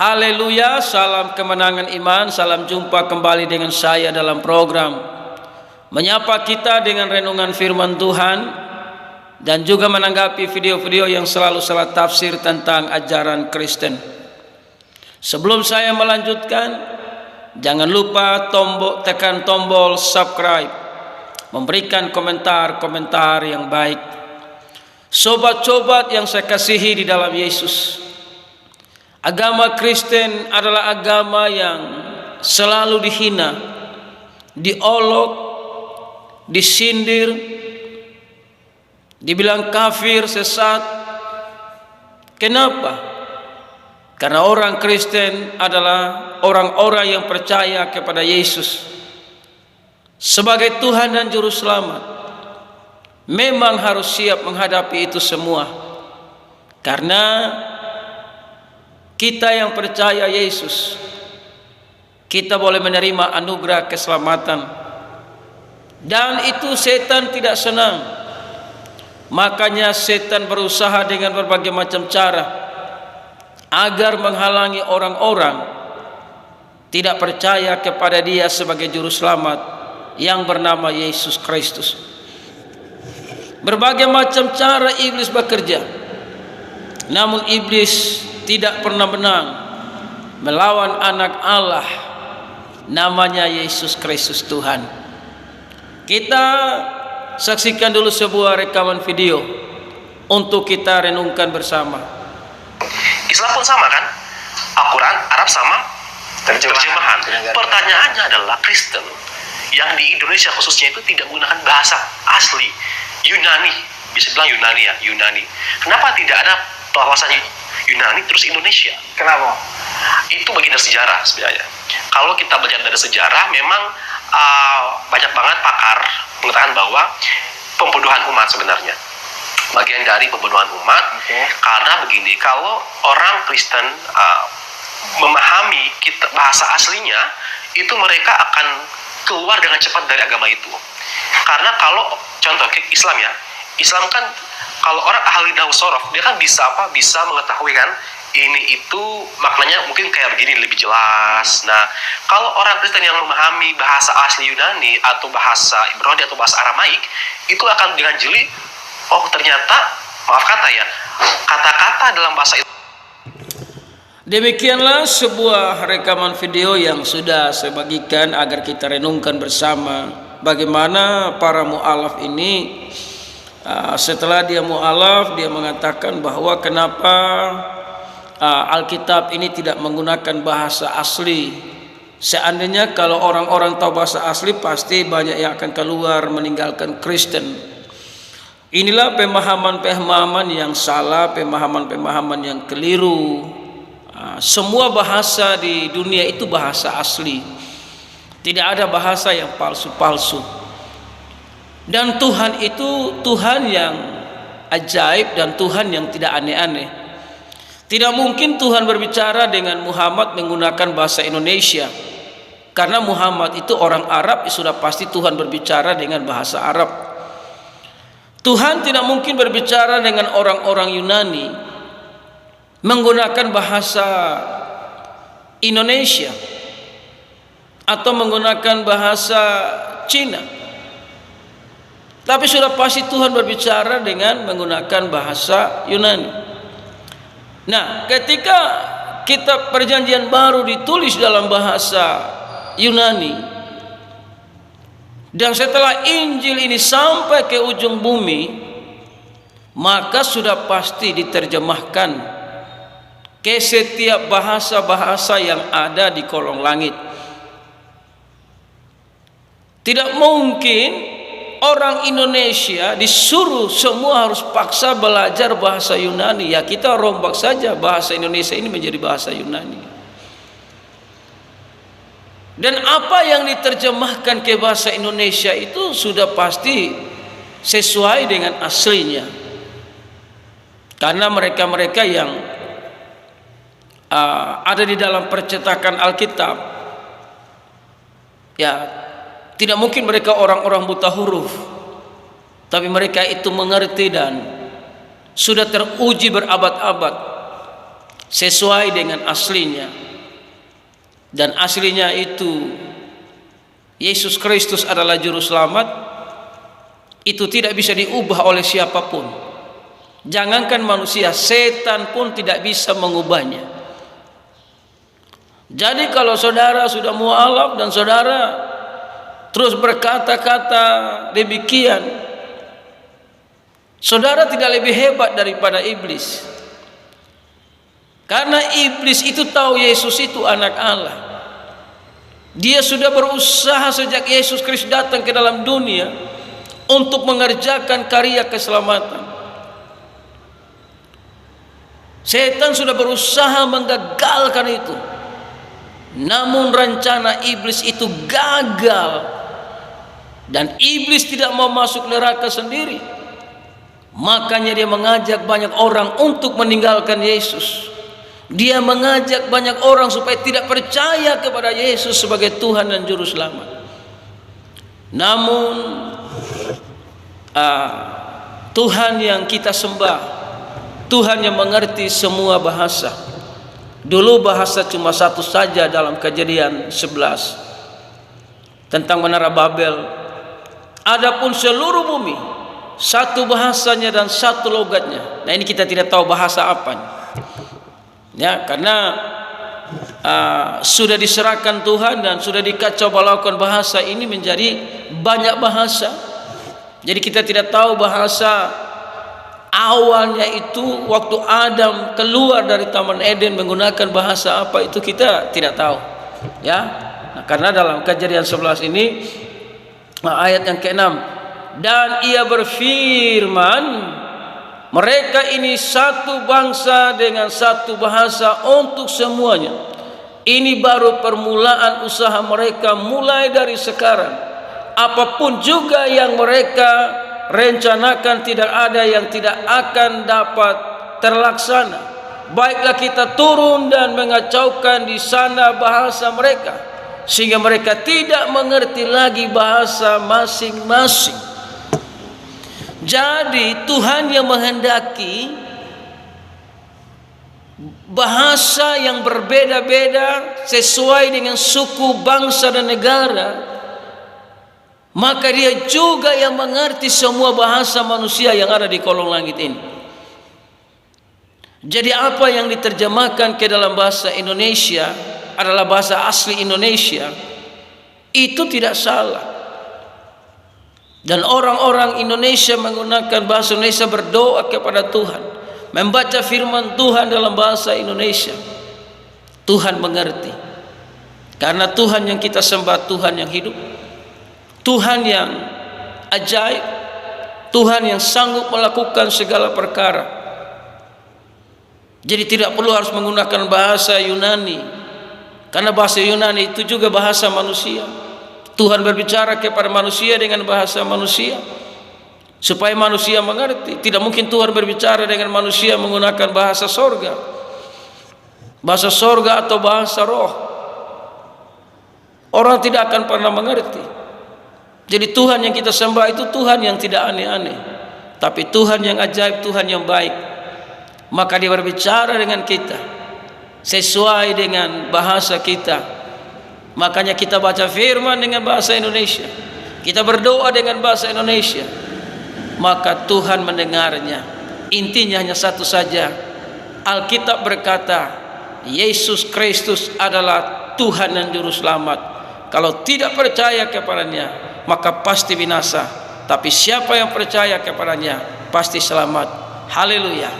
Haleluya, salam kemenangan iman, salam jumpa kembali dengan saya dalam program menyapa kita dengan renungan firman Tuhan dan juga menanggapi video-video yang selalu salah tafsir tentang ajaran Kristen. Sebelum saya melanjutkan, jangan lupa tekan tombol subscribe, memberikan komentar-komentar yang baik. Sobat-sobat yang saya kasihi di dalam Yesus, agama Kristen adalah agama yang selalu dihina, diolok, disindir, dibilang kafir, sesat. Kenapa? Karena orang Kristen adalah orang-orang yang percaya kepada Yesus sebagai Tuhan dan Juru Selamat. Memang harus siap menghadapi itu semua, karena kita yang percaya Yesus, kita boleh menerima anugerah keselamatan, dan itu setan tidak senang. Makanya setan berusaha dengan berbagai macam cara agar menghalangi orang-orang tidak percaya kepada Dia sebagai Juru Selamat yang bernama Yesus Kristus. Berbagai macam cara iblis bekerja, namun iblis tidak pernah menang melawan anak Allah namanya Yesus Kristus Tuhan. Kita saksikan dulu sebuah rekaman video untuk kita renungkan bersama. Islam pun sama kan? Al-Quran, Arab sama terjemahan. Pertanyaannya adalah Kristen yang di Indonesia khususnya itu tidak menggunakan bahasa asli Yunani, bisa bilang Yunani ya, Yunani. Kenapa tidak ada bahasanya Yunani terus Indonesia? Kenapa? Itu bagian dari sejarah sebenarnya. Kalau kita belajar dari sejarah, memang banyak banget pakar mengatakan bahwa pembunuhan umat sebenarnya. Bagian dari pembunuhan umat, karena begini, kalau orang Kristen memahami bahasa aslinya, itu mereka akan keluar dengan cepat dari agama itu. Karena kalau contoh Islam ya, Islam kan kalau orang ahli nahwu sorof, dia kan bisa mengetahui kan ini itu maknanya mungkin kayak begini lebih jelas. Nah, kalau orang Kristen yang memahami bahasa asli Yunani atau bahasa Ibrani atau bahasa Aramaik, itu akan dengan jeli, oh ternyata, maaf kata ya, kata-kata dalam bahasa itu. Demikianlah sebuah rekaman video yang sudah saya bagikan agar kita renungkan bersama bagaimana para mu'alaf ini setelah dia mu'alaf, dia mengatakan bahwa kenapa Alkitab ini tidak menggunakan bahasa asli. Seandainya kalau orang-orang tahu bahasa asli, pasti banyak yang akan keluar meninggalkan Kristen. Inilah pemahaman-pemahaman yang salah, pemahaman-pemahaman yang keliru. Semua bahasa di dunia itu bahasa asli, tidak ada bahasa yang palsu-palsu. Dan Tuhan itu Tuhan yang ajaib dan Tuhan yang tidak aneh-aneh. Tidak mungkin Tuhan berbicara dengan Muhammad menggunakan bahasa Indonesia, karena Muhammad itu orang Arab, sudah pasti Tuhan berbicara dengan bahasa Arab. Tuhan tidak mungkin berbicara dengan orang-orang Yunani menggunakan bahasa Indonesia atau menggunakan bahasa Cina, tapi sudah pasti Tuhan berbicara dengan menggunakan bahasa Yunani. Nah, ketika kitab Perjanjian Baru ditulis dalam bahasa Yunani, dan setelah Injil ini sampai ke ujung bumi, maka sudah pasti diterjemahkan ke setiap bahasa-bahasa yang ada di kolong langit. Tidak mungkin orang Indonesia disuruh semua harus paksa belajar bahasa Yunani. Ya, kita rombak saja bahasa Indonesia ini menjadi bahasa Yunani. Dan apa yang diterjemahkan ke bahasa Indonesia itu sudah pasti sesuai dengan aslinya. Karena mereka-mereka yang ada di dalam percetakan Alkitab, ya tidak mungkin mereka orang-orang buta huruf, tapi mereka itu mengerti dan sudah teruji berabad-abad sesuai dengan aslinya, dan aslinya itu Yesus Kristus adalah juru selamat, itu tidak bisa diubah oleh siapapun. Jangankan manusia, setan pun tidak bisa mengubahnya. Jadi kalau saudara sudah mualaf dan saudara terus berkata-kata demikian, saudara tidak lebih hebat daripada iblis. Karena iblis itu tahu Yesus itu anak Allah. Dia sudah berusaha sejak Yesus Kristus datang ke dalam dunia untuk mengerjakan karya keselamatan. Setan sudah berusaha menggagalkan itu. Namun rencana iblis itu gagal, dan iblis tidak mau masuk neraka sendiri. Makanya dia mengajak banyak orang untuk meninggalkan Yesus. Dia mengajak banyak orang supaya tidak percaya kepada Yesus sebagai Tuhan dan Juru Selamat. Namun Tuhan yang kita sembah, Tuhan yang mengerti semua bahasa. Dulu bahasa cuma satu saja dalam Kejadian 11 tentang Menara Babel. Adapun seluruh bumi satu bahasanya dan satu logatnya. Nah, ini kita tidak tahu bahasa apa. Ya, karena sudah diserahkan Tuhan dan sudah dikacau balaukan bahasa ini menjadi banyak bahasa. Jadi kita tidak tahu bahasa awalnya itu waktu Adam keluar dari Taman Eden menggunakan bahasa apa, itu kita tidak tahu. Ya, nah, karena dalam Kejadian 11 ini ayat yang ke-6, dan ia berfirman, mereka ini satu bangsa dengan satu bahasa untuk semuanya. Ini baru permulaan usaha mereka mulai dari sekarang. Apapun juga yang mereka rencanakan, tidak ada yang tidak akan dapat terlaksana. Baiklah kita turun dan mengacaukan di sana bahasa mereka, sehingga mereka tidak mengerti lagi bahasa masing-masing. Jadi Tuhan yang menghendaki bahasa yang berbeda-beda sesuai dengan suku, bangsa dan negara. Maka dia juga yang mengerti semua bahasa manusia yang ada di kolong langit ini. Jadi apa yang diterjemahkan ke dalam bahasa Indonesia adalah bahasa asli Indonesia, itu tidak salah. Dan orang-orang Indonesia menggunakan bahasa Indonesia berdoa kepada Tuhan, membaca firman Tuhan dalam bahasa Indonesia. Tuhan mengerti. Karena Tuhan yang kita sembah Tuhan yang hidup, Tuhan yang ajaib, Tuhan yang sanggup melakukan segala perkara. Jadi tidak perlu harus menggunakan bahasa Yunani, karena bahasa Yunani itu juga bahasa manusia. Tuhan berbicara kepada manusia dengan bahasa manusia supaya manusia mengerti. Tidak mungkin Tuhan berbicara dengan manusia menggunakan bahasa sorga, bahasa sorga atau bahasa roh. Orang tidak akan pernah mengerti. Jadi Tuhan yang kita sembah itu Tuhan yang tidak aneh-aneh, tapi Tuhan yang ajaib, Tuhan yang baik. Maka dia berbicara dengan kita sesuai dengan bahasa kita. Makanya kita baca firman dengan bahasa Indonesia, kita berdoa dengan bahasa Indonesia, maka Tuhan mendengarnya. Intinya hanya satu saja. Alkitab berkata Yesus Kristus adalah Tuhan dan Juru Selamat. Kalau tidak percaya kepadanya, maka pasti binasa. Tapi siapa yang percaya kepadanya pasti selamat. Haleluya.